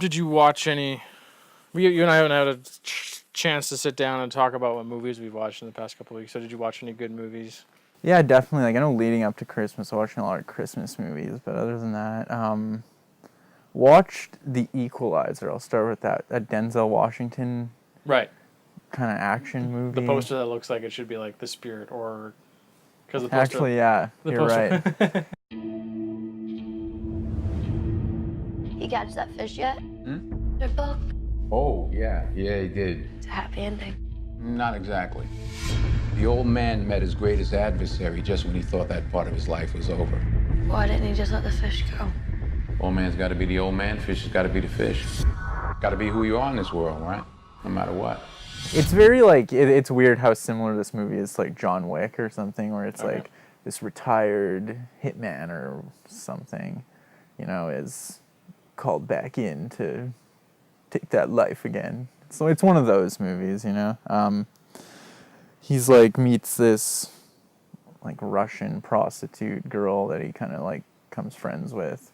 Did you watch any? You and I haven't had a chance to sit down and talk about what movies we've watched in the past couple of weeks. So did you watch any good movies? Yeah, definitely. Like I know leading up to Christmas, I watching a lot of Christmas movies. But other than that, watched The Equalizer. I'll start with that. That Denzel Washington Right. kind of action movie. The poster that looks like it should be like The Spirit or because the poster. Actually, yeah, you're right. You catch that fish yet? Their book. Oh, yeah, he did. It's a happy ending. Not exactly. The old man met his greatest adversary just when he thought that part of his life was over. Why didn't he just let the fish go? Old man's got to be the old man, fish has got to be the fish. Got to be who you are in this world, right? No matter what. It's very like it's weird how similar this movie is to like John Wick or something, where it's like this retired hitman or something, is called back in to take that life again. So it's one of those movies, He's like meets this like Russian prostitute girl that he kind of like comes friends with,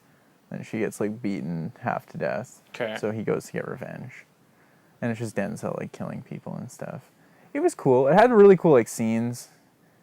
and she gets like beaten half to death. Okay. So he goes to get revenge, and it's just Denzel like killing people and stuff. It was cool. It had really cool like scenes.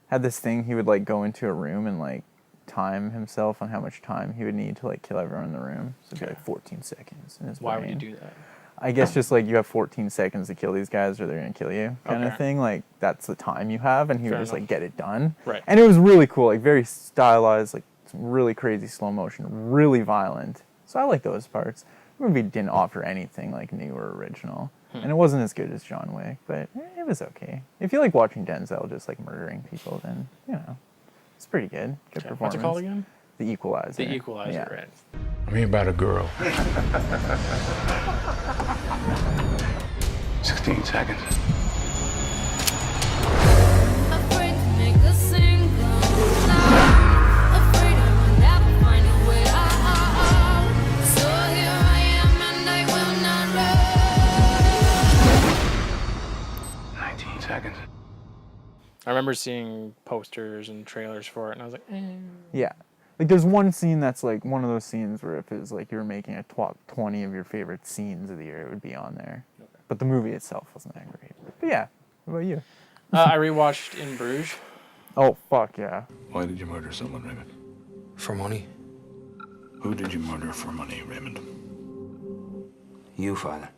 Had this thing he would like go into a room and like time himself on how much time he would need to like kill everyone in the room. So it'd be like 14 seconds in his Why brain. would you do that? I guess just like you have 14 seconds to kill these guys or they're going to kill you kind of thing. Like that's the time you have, and he would just like get it done. Right. And it was really cool, like very stylized, like some really crazy slow motion, really violent. So I like those parts. The movie didn't offer anything like new or original. And it wasn't as good as John Wick, but it was okay. If you like watching Denzel just like murdering people, then, it's pretty good. Good performance. What's it called again? The Equalizer. The Equalizer, right. I mean about a girl. 16 seconds. Afraid to make a single sound. Afraid I will never find a way out. So here I am and I will not run. 19 seconds. I remember seeing posters and trailers for it, and I was like, Yeah. Like, there's one scene that's, like, one of those scenes where if it was, like, you were making a top 20 of your favorite scenes of the year, it would be on there. Okay. But the movie itself wasn't that great. But, yeah. What about you? I rewatched In Bruges. Oh, fuck, yeah. Why did you murder someone, Raymond? For money. Who did you murder for money, Raymond? You, Father.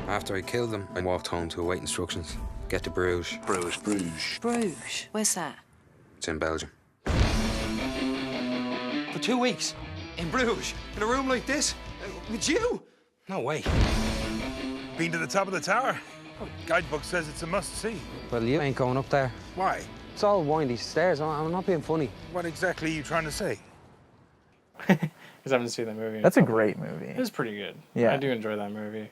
After I killed them, I walked home to await instructions. Get to Bruges. Bruges. Bruges? Where's that? It's in Belgium. For 2 weeks? In Bruges? In a room like this? With you? No way. Been to the top of the tower? Guidebook says it's a must-see. Well, you ain't going up there. Why? It's all windy stairs. I'm not being funny. What exactly are you trying to say? Because I haven't seen that movie. That's a great movie. It was pretty good. Yeah. I do enjoy that movie.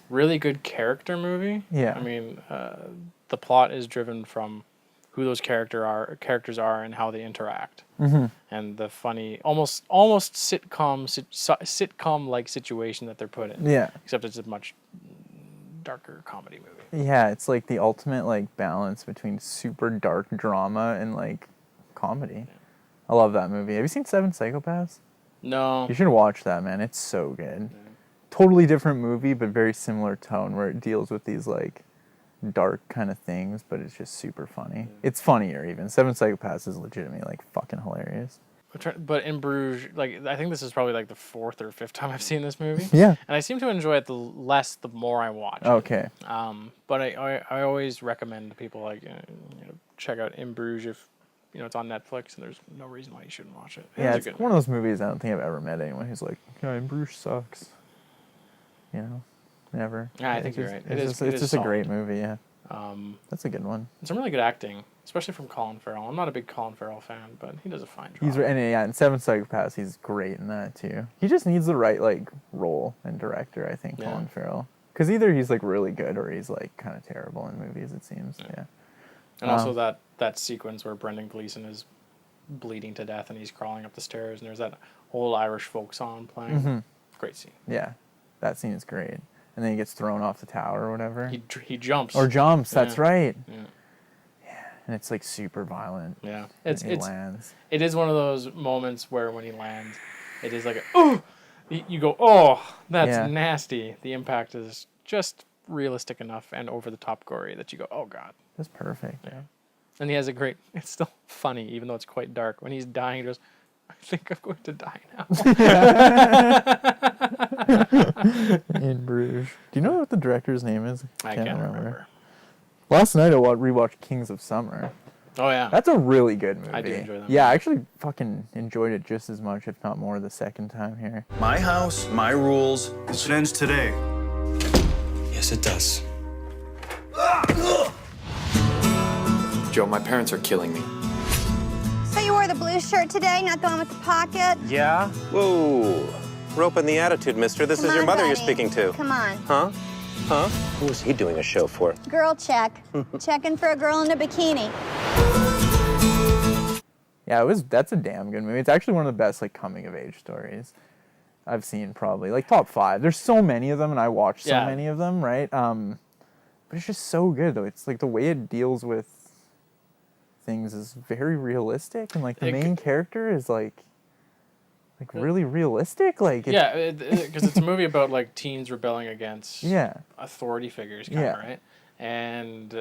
Really good character movie. Yeah. I mean, the plot is driven from who those characters are and how they interact. Mm-hmm. And the funny, almost sitcom-like situation that they're put in. Yeah. Except it's a much darker comedy movie. Yeah, it's like the ultimate, like, balance between super dark drama and, like, comedy. Yeah. I love that movie. Have you seen Seven Psychopaths? No. You should watch that, man. It's so good. Yeah. Totally different movie, but very similar tone, where it deals with these, like, dark kind of things, but it's just super funny. Yeah. It's funnier, even. Seven Psychopaths is legitimately, like, fucking hilarious. But In Bruges, like, I think this is probably, like, the fourth or fifth time I've seen this movie. Yeah. And I seem to enjoy it the more I watch it. Okay. But I always recommend to people, like, check out In Bruges if, it's on Netflix, and there's no reason why you shouldn't watch it. It's one of those movies I don't think I've ever met anyone who's like, In Bruges sucks. Never. Yeah, I think you're right. It's just a great movie, yeah. That's a good one. And some really good acting, especially from Colin Farrell. I'm not a big Colin Farrell fan, but he does a fine job. In Seven Psychopaths, he's great in that too. He just needs the right like role and director, I think, Colin Farrell. Because either he's like really good or he's like kind of terrible in movies, it seems. Yeah. And also that sequence where Brendan Gleeson is bleeding to death and he's crawling up the stairs, and there's that old Irish folk song playing. Mm-hmm. Great scene. Yeah, that scene is great. And then he gets thrown off the tower or whatever. He jumps. Or jumps, that's right. Yeah. Yeah, and it's like super violent. Yeah. He lands. It is one of those moments where when he lands, it is like, you go, oh, that's Yeah. nasty. The impact is just realistic enough and over the top gory that you go, oh god. That's perfect. Yeah. And he has a great, it's still funny, even though it's quite dark. When he's dying, he goes, I think I'm going to die now. In Bruges. Do you know what the director's name is? I can't remember. Last night I rewatched Kings of Summer. Oh, yeah. That's a really good movie. I do enjoy that Yeah, movie. I actually fucking enjoyed it just as much, if not more, the second time here. My house, my rules. This ends today. Yes, it does. Joe, my parents are killing me. So you wore the blue shirt today, not the one with the pocket? Yeah? Whoa. Rope in the attitude, mister. This Come is your on, mother you're buddy. speaking to. Come on. Huh? Huh? Who is he doing a show for? Girl check. Checking for a girl in a bikini. Yeah, that's a damn good movie. It's actually one of the best like coming of age stories I've seen, probably. Like top 5. There's so many of them and I watch so Yeah. many of them, right? But it's just so good though. It's like the way it deals with things is very realistic, and like the main character is like really realistic. Like Yeah, because it's a movie about like teens rebelling against authority figures, kind of, right? And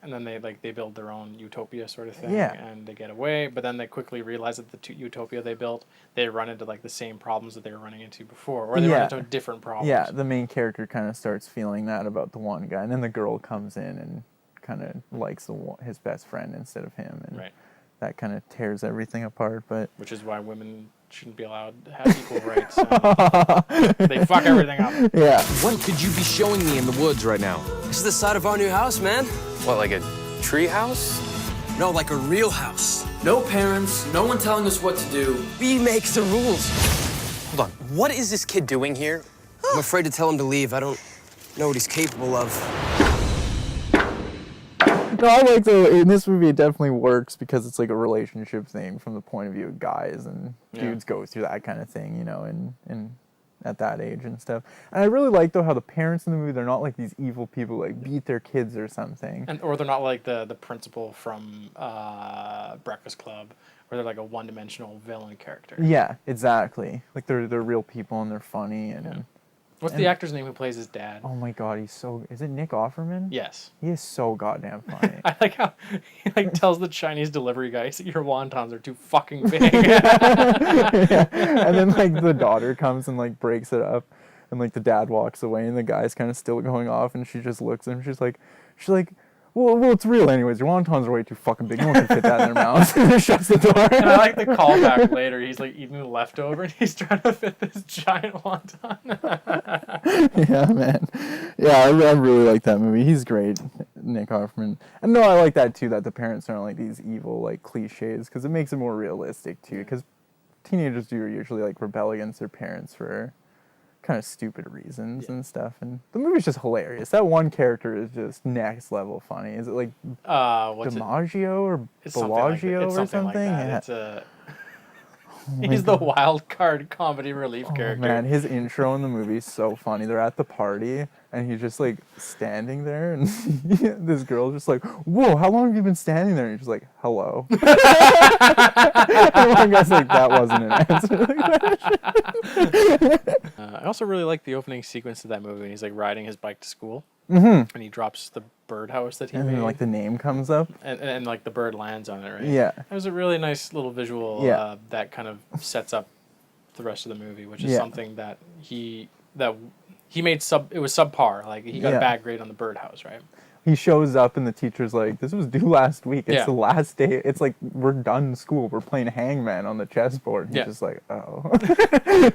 then they build their own utopia sort of thing, and they get away. But then they quickly realize that the utopia they built, they run into like the same problems that they were running into before, or they run into different problems. Yeah, the main character kind of starts feeling that about the one guy, and then the girl comes in and kind of likes his best friend instead of him, and that kind of tears everything apart. But which is why women shouldn't be allowed to have equal rights. They fuck everything up. Yeah. What could you be showing me in the woods right now? This is the side of our new house, man. What, like a tree house? No, like a real house. No parents, no one telling us what to do. We make the rules. Hold on. What is this kid doing here? I'm afraid to tell him to leave. I don't know what he's capable of. No, I like in this movie it definitely works because it's like a relationship thing from the point of view of guys, and dudes go through that kind of thing, you know, and at that age and stuff. And I really like though how the parents in the movie, they're not like these evil people like beat their kids or something. Or they're not like the principal from Breakfast Club, where they're like a one-dimensional villain character. Yeah, exactly. Like they're real people and they're funny and. What's the actor's name who plays his dad? Oh my god, he's so... Is it Nick Offerman? Yes. He is so goddamn funny. I like how he like tells the Chinese delivery guy, your wontons are too fucking big. Yeah. And then like the daughter comes and like breaks it up, and like the dad walks away and the guy's kind of still going off, and she just looks at him. She's like, well, it's real anyways. Your wontons are way too fucking big. No one can fit that in their mouth. And shuts the door. And I like the callback later. He's like eating the leftover, and he's trying to fit this giant wonton. Yeah, man. Yeah, I really like that movie. He's great, Nick Offerman. And no, I like that too, that the parents aren't like these evil like cliches, because it makes it more realistic too. Because teenagers do usually like rebel against their parents for kind of stupid reasons and stuff, and the movie's just hilarious. That one character is just next level funny. Is it like DiMaggio or Bellagio or something? Like that. Yeah. It's he's the wild card comedy relief character. Man, his intro in the movie is so funny. They're at the party and he's just like standing there, and this girl's just like, "Whoa, how long have you been standing there?" And he's just like, "Hello." And one guy's like, "That wasn't an answer." I also really like the opening sequence of that movie. He's like riding his bike to school, and he drops the birdhouse that he and made. then, like the name comes up, and like the bird lands on it, right? Yeah. It was a really nice little visual that kind of sets up the rest of the movie, which is something that he made it was subpar. Like he got a bad grade on the birdhouse, right? He shows up and the teacher's like, "This was due last week. It's the last day. It's like we're done school. We're playing hangman on the chessboard." And he's just like, "Oh."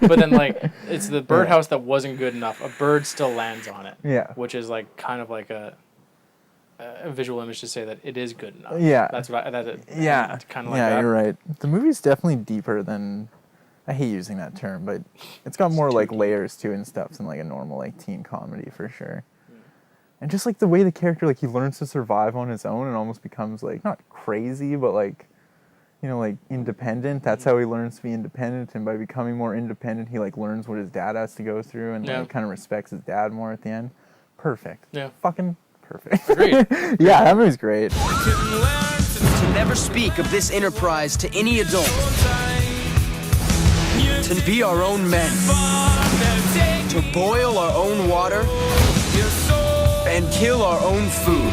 But then like it's the birdhouse that wasn't good enough. A bird still lands on it. Yeah. Which is like kind of like a visual image to say that it is good enough. Yeah. That's what kind of like yeah, that. you're right. The movie's definitely deeper than, I hate using that term, but it's got more like layers to it and stuff than like a normal like teen comedy for sure. And just like the way the character, like he learns to survive on his own and almost becomes like, not crazy, but like, you know, like independent. That's how he learns to be independent. And by becoming more independent, he like learns what his dad has to go through and like kind of respects his dad more at the end. Perfect. Yeah. Fucking perfect. Agreed. Yeah, that movie's great. To never speak of this enterprise to any adult. to be our own men, to boil our own water, and kill our own food.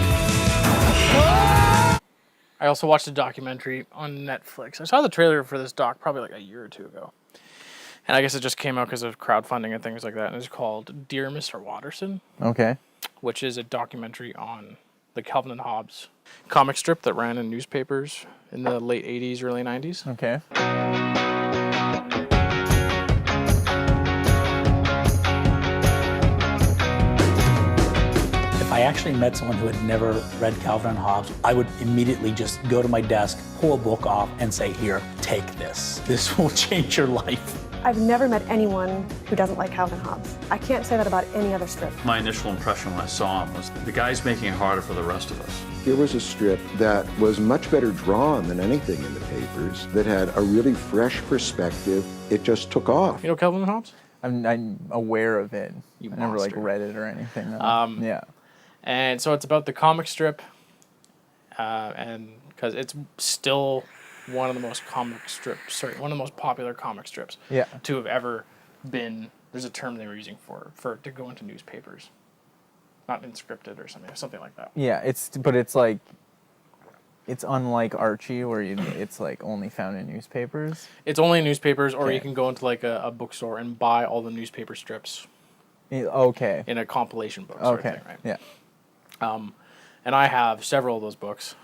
I also watched a documentary on Netflix. I saw the trailer for this doc probably like a year or two ago. And I guess it just came out because of crowdfunding and things like that. And it's called Dear Mr. Watterson. Okay. Which is a documentary on the Calvin and Hobbes comic strip that ran in newspapers in the late 80s, early 90s. Okay. If I actually met someone who had never read Calvin and Hobbes, I would immediately just go to my desk, pull a book off, and say, here, take this. This will change your life. I've never met anyone who doesn't like Calvin and Hobbes. I can't say that about any other strip. My initial impression when I saw him was the guy's making it harder for the rest of us. Here was a strip that was much better drawn than anything in the papers, that had a really fresh perspective. It just took off. You know Calvin and Hobbes? I'm aware of it. You I never like monster. read it or anything. Yeah. And so it's about the comic strip, and because it's still one of the most one of the most popular comic strips to have ever been. There's a term they were using for it to go into newspapers, not inscripted or something like that. Yeah, it's like it's unlike Archie where it's like only found in newspapers. It's only in newspapers, or you can go into like a bookstore and buy all the newspaper strips. Okay. In a compilation book. Sort of thing, right? Yeah. And I have several of those books.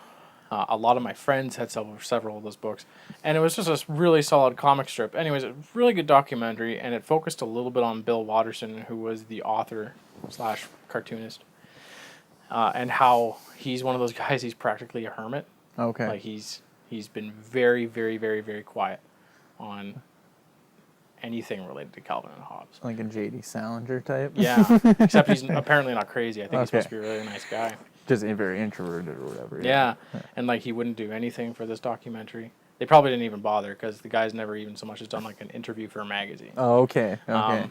A lot of my friends had several of those books. And it was just a really solid comic strip. Anyways, a really good documentary, and it focused a little bit on Bill Watterson, who was the author / cartoonist, and how he's one of those guys, he's practically a hermit. Okay. Like, he's been very, very, very, very quiet on anything related to Calvin and Hobbes. Like a J.D. Salinger type? Yeah, except he's apparently not crazy. I think he's supposed to be a really nice guy. Just very introverted or whatever. Yeah, and like he wouldn't do anything for this documentary. They probably didn't even bother because the guy's never even so much as done like an interview for a magazine. Oh, okay. Okay.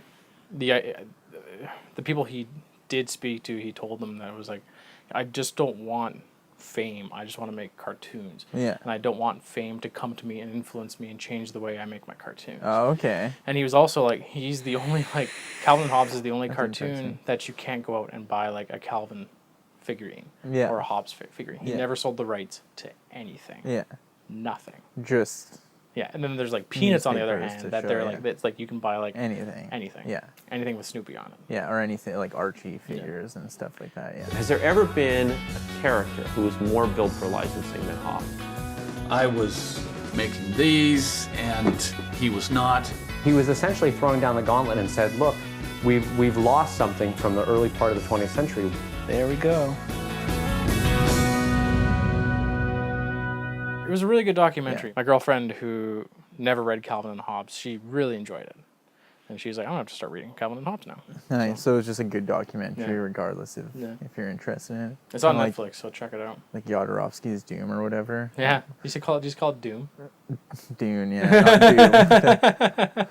The people he did speak to, he told them that it was like, I just don't want fame. I just want to make cartoons. Yeah. And I don't want fame to come to me and influence me and change the way I make my cartoons. Oh, okay. And he was also like, he's the only, like, Calvin and Hobbes is the only cartoon that you can't go out and buy like a Calvin figurine or a Hobbes figurine. He never sold the rights to anything. Yeah. Nothing. Just. Yeah, and then there's like Peanuts on the other hand that they're like, it's like you can buy like anything. Yeah. Anything with Snoopy on it. Yeah, or anything like Archie figures and stuff like that. Yeah. Has there ever been a character who was more built for licensing than Hobbes? I was making these, and he was not. He was essentially throwing down the gauntlet and said, look, we've lost something from the early part of the 20th century. There we go. It was a really good documentary. My girlfriend, who never read Calvin and Hobbes, she really enjoyed it. And she's like, I'm going to have to start reading Calvin and Hobbes now. Nice. So it's just a good documentary regardless of if you're interested in it. It's on Netflix, so check it out. Like Jodorowsky's Doom or whatever. Yeah. You should call it Doom. Dune, yeah. Not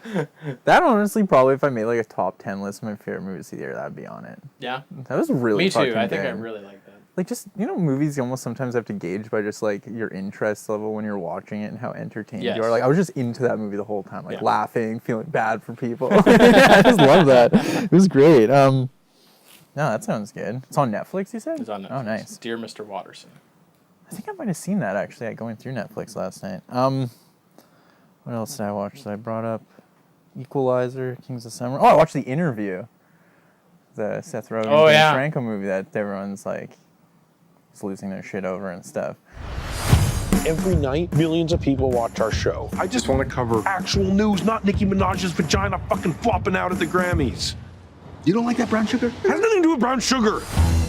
Doom. That honestly, probably if I made like a top 10 list of my favorite movies of the year, that'd be on it. Yeah. That was really Me too. fucking I think I good. really like that. Like just, movies you almost sometimes have to gauge by just like your interest level when you're watching it and how entertained you are. Like I was just into that movie the whole time, like laughing, feeling bad for people. I just love that. It was great. No, that sounds good. It's on Netflix, you said? It's on Netflix. Oh, nice. Dear Mr. Watterson. I think I might have seen that actually going through Netflix last night. What else did I watch? So I brought up Equalizer, Kings of Summer. Oh, I watched The Interview. The Seth Rogen James Franco movie that everyone's like losing their shit over and stuff. Every night, millions of people watch our show. I just want to cover actual news, not Nicki Minaj's vagina fucking flopping out at the Grammys. You don't like that brown sugar? Has nothing to do with brown sugar.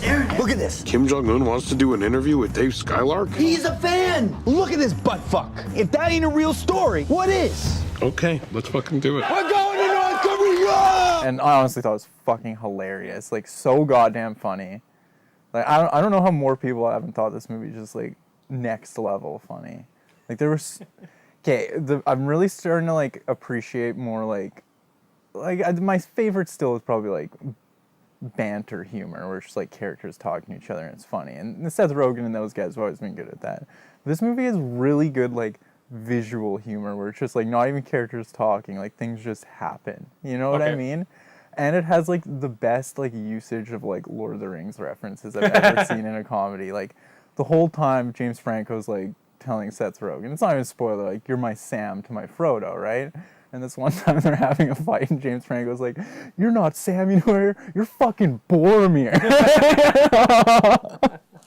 Aaron, look at this. Kim Jong-un wants to do an interview with Dave Skylark? He's a fan. Look at this butt fuck. If that ain't a real story, what is? Okay, let's fucking do it. We're going to North Korea! And I honestly thought it was fucking hilarious. Like, so goddamn funny. Like, I don't know how more people haven't thought this movie just, like, next level funny. Like, there was... Okay, I'm really starting to, like, appreciate more, like my favorite still is probably, like, banter humor, where it's just, like, characters talking to each other and it's funny. And Seth Rogen and those guys have always been good at that. But this movie has really good, like, visual humor where it's just like not even characters talking, like things just happen. You know what I mean? And it has like the best like usage of like Lord of the Rings references I've ever seen in a comedy. Like the whole time James Franco's like telling Seth Rogen, it's not even a spoiler, like you're my Sam to my Frodo, right? And this one time they're having a fight and James Franco's like, you're not Sam, you know, you're fucking Boromir.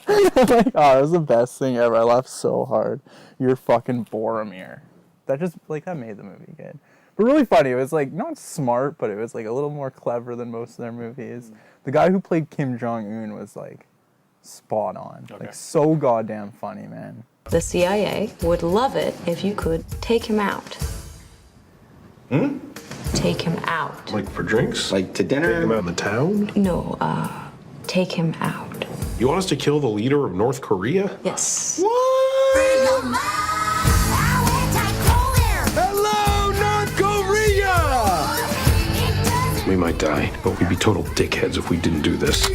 Like, oh, it was the best thing ever. I laughed so hard. You're fucking Boromir. That just, like, that made the movie good. But really funny. It was, like, not smart, but it was, like, a little more clever than most of their movies. The guy who played Kim Jong-un was, like, spot on. Like, so goddamn funny, man. The CIA would love it if you could take him out. Take him out. Like for drinks? Like to dinner? Take him out in the town? No, take him out. You want us to kill the leader of North Korea? Yes. Hello, North Korea! We might die, but we'd be total dickheads if we didn't do this.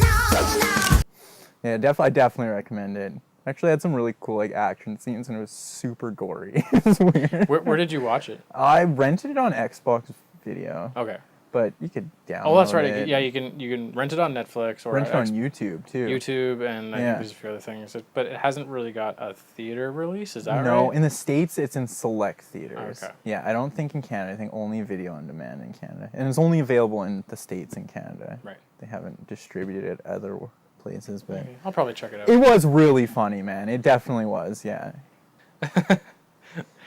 Yeah, I definitely recommend it. Actually, had some really cool like action scenes, and it was super gory. It was weird. Where did you watch it? I rented it on Xbox Video. Okay. But you could download it. Oh, that's right. Yeah, you can rent it on Netflix or rent it on YouTube too. YouTube and I think there's a few other things. But it hasn't really got a theater release. Is that right? No, in the States it's in select theaters. Okay. Yeah, I don't think in Canada. I think only video on demand in Canada, and it's only available in the States and Canada. Right. They haven't distributed it other places, but I'll probably check it out. It was really funny, man. It definitely was. Yeah.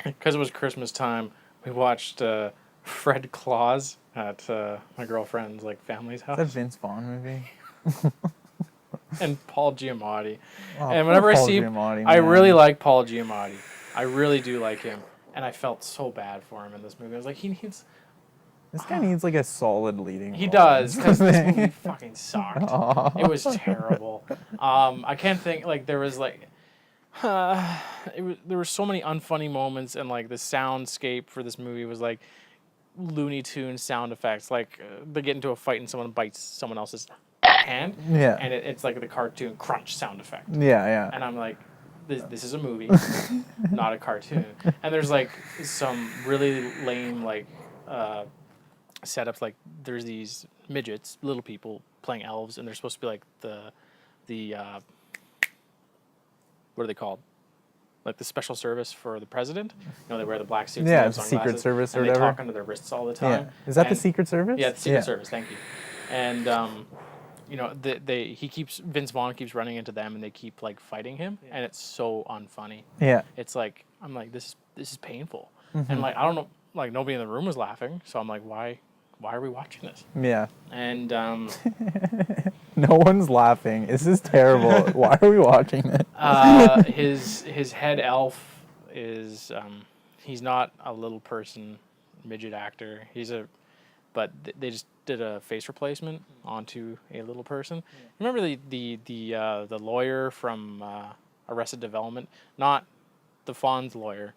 Because it was Christmas time, we watched Fred Claus at my girlfriend's like family's house. Is that Vince Vaughn movie? And Paul Giamatti. Oh, and whenever Paul I see Giamatti, I man. really like Paul Giamatti. I really do like him. And I felt so bad for him in this movie. I was like, he needs... This guy needs like a solid leading He role. does, because this movie fucking sucked. Aw. It was terrible. I can't think, like, there was, like... there were so many unfunny moments, and, like, the soundscape for this movie was, like, Looney Tunes sound effects. Like, they get into a fight and someone bites someone else's hand. Yeah. And it's, like, the cartoon crunch sound effect. Yeah, yeah. And I'm like... This is a movie, not a cartoon. And there's like some really lame like setups. Like there's these midgets, little people playing elves, and they're supposed to be like the what are they called? Like the special service for the president. You know, they wear the black suits. Yeah, and it's the Secret Service or and whatever. they talk under their wrists all the time. Yeah. Is that the Secret Service? Yeah, the Secret Service. Thank you. And you know, Vince Vaughn keeps running into them, and they keep like fighting him, and it's so unfunny. Yeah. It's like I'm like this is painful, Mhm. and like I don't know, like nobody in the room was laughing, so I'm like why are we watching this? Yeah. And no one's laughing. This is terrible. Why are we watching it? his head elf is he's not a little person midget actor. But they just did a face replacement onto a little person. Remember the lawyer from Arrested Development? Not the Fonz lawyer.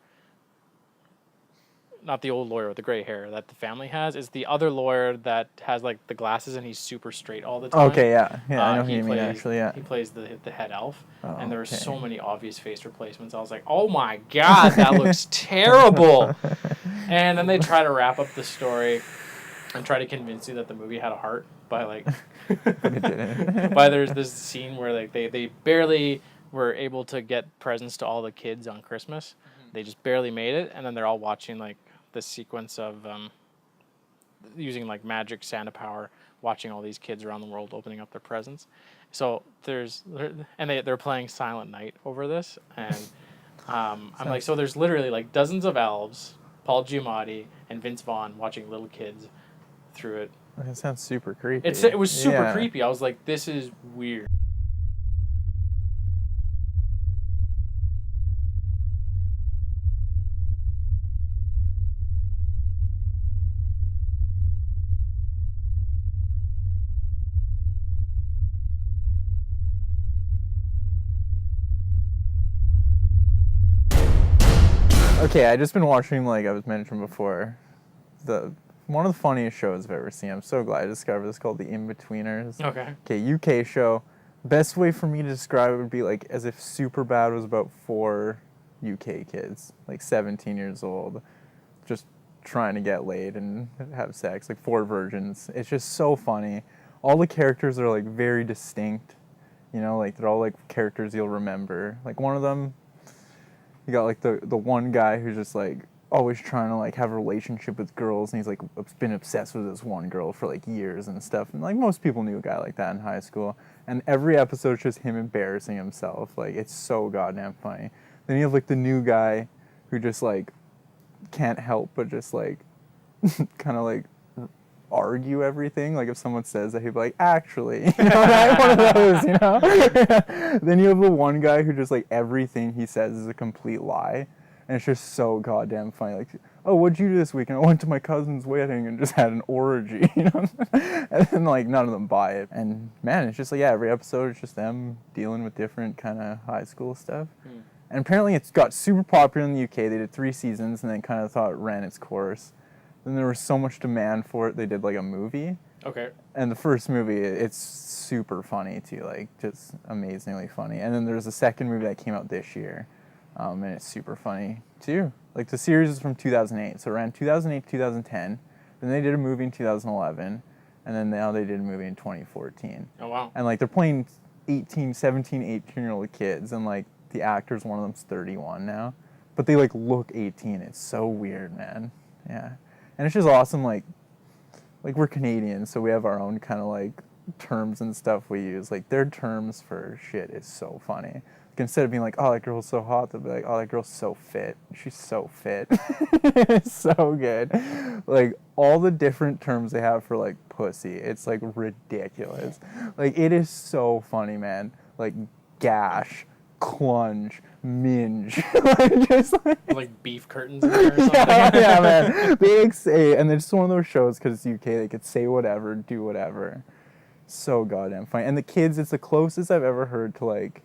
Not the old lawyer with the gray hair that the family has. It's the other lawyer that has like the glasses and he's super straight all the time. Okay, yeah. I know who you mean actually, yeah. He plays the head elf. Oh, and there were okay. so many obvious face replacements. I was like, oh my God, that looks terrible. And then they try to wrap up the story and try to convince you that the movie had a heart by like by there's this scene where like they barely were able to get presents to all the kids on Christmas. They just barely made it, and then they're all watching like this sequence of using like magic Santa power, watching all these kids around the world opening up their presents. So they're playing Silent Night over this, and I'm like, so there's literally like dozens of elves, Paul Giamatti and Vince Vaughn watching little kids through it. That sounds super creepy. It was super creepy. I was like, this is weird. Okay, I just been watching, like I was mentioned before, one of the funniest shows I've ever seen. I'm so glad I discovered this, called The In-Betweeners. Okay. UK show. Best way for me to describe it would be like as if Superbad was about four UK kids, like 17 years old, just trying to get laid and have sex, like 4 virgins. It's just so funny. All the characters are like very distinct, you know, like they're all like characters you'll remember. Like one of them, you got like the one guy who's just like always trying to like have a relationship with girls, and he's like been obsessed with this one girl for like years and stuff. And like most people knew a guy like that in high school. And every episode's just him embarrassing himself. Like it's so goddamn funny. Then you have like the new guy who just like can't help but just like kind of like argue everything. Like if someone says that, he'd be like, actually, you know, right? One of those, you know. Then you have the one guy who just like everything he says is a complete lie, and it's just so goddamn funny. Like, oh, what'd you do this weekend? I went to my cousin's wedding and just had an orgy, you know. And then like none of them buy it. And man, it's just like, yeah, every episode is just them dealing with different kind of high school stuff. And apparently it's got super popular in the UK. They did 3 seasons and then kind of thought it ran its course. Then there was so much demand for it, they did like a movie. Okay. And the first movie, it's super funny too, like just amazingly funny. And then there's a second movie that came out this year, and it's super funny too. Like the series is from 2008, so around 2008 to 2010. Then they did a movie in 2011, and then now they did a movie in 2014. Oh wow. And like they're playing 17, 18-year-old kids, and like the actors, one of them's 31 now, but they like look 18. It's so weird, man. Yeah. And it's just awesome, like we're Canadians, so we have our own kind of like terms and stuff we use. Like their terms for shit is so funny. Like, instead of being like, oh, that girl's so hot, they'll be like, oh, that girl's so fit. She's so fit. It's so good. Like all the different terms they have for like pussy, it's like ridiculous. Like it is so funny, man. Like gash, clunge, minge, like just like beef curtains in there or something. yeah, man. They like say, and it's one of those shows because it's UK. They could say whatever, do whatever. So goddamn funny. And the kids, it's the closest I've ever heard to like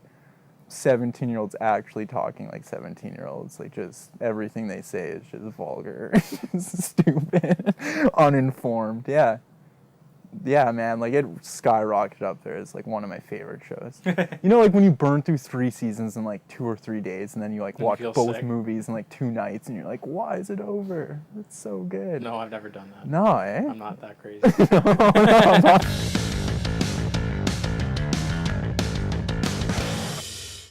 17-year-olds actually talking like 17-year-olds. Like just everything they say is just vulgar, stupid, uninformed. Yeah. Yeah, man, like it skyrocketed up there. It's like one of my favorite shows. You know, like when you burn through 3 seasons in like 2 or 3 days, and then you like watch both sick. movies in like 2 nights, and you're like, why is it over? It's so good. No, I've never done that. No, eh? I'm not that crazy. No, I'm not.